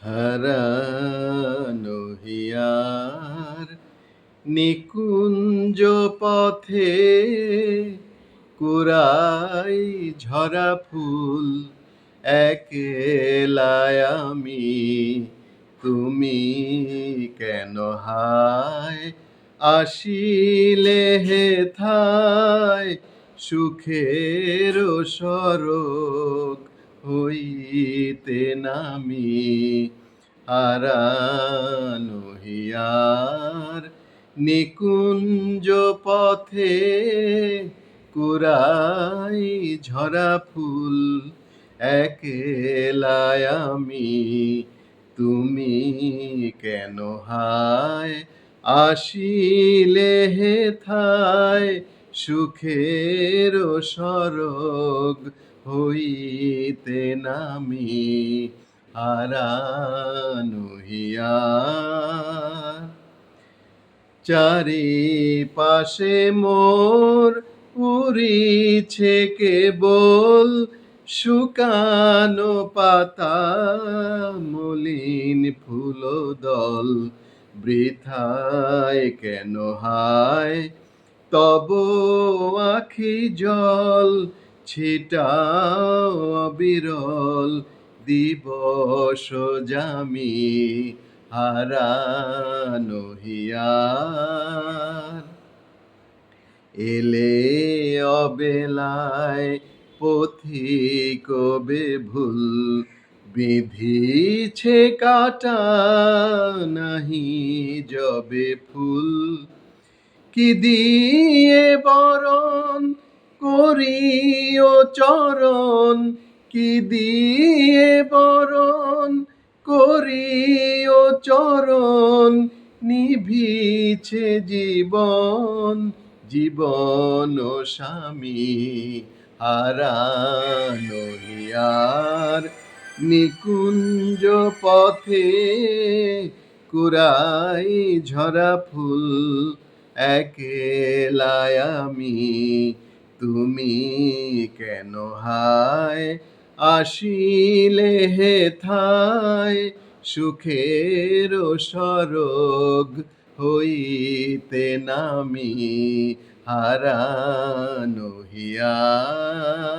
হারানো হিয়ার নিকুঞ্জ পথে কুড়াই ঝরা ফুল একলাই আমি। তুমি কেন হায় আসিলে হেথায় সুখের সরগ হইতে নামি। হারানো হিয়ার নিকুঞ্জ পথে কুড়াই ঝরা ফুল একলাই আমি। তুমি কেন হায় আসিলে হেথায় সুখের সরগ হইতে নামি। হারানো হিয়ার চারিপাশে মোর উড়িছে কেবল শুকানো পাতা মলিন ফুলদল। বৃথায় কেন হায় তব আখি জল ছিটাও অবিরল দিবস জামি। হারানো হিয়ার এলে অবেলায় পথিক বেভুল বিধিছে কাটা নাহি যবে ফুল। কি দিয়ে বরণ করিও চরণ, কি দিয়ে বরণ করিও চরণ, নিভিছে জীবন জীবন স্বামী। হারানো হিয়ার নিকুঞ্জ পথে কুড়াই ঝরা ফুল একলাই আমি। তুমি কেন হায় আসিলে হেথায় সুখের সরগ হইতে নামি। হারানো হিয়ার।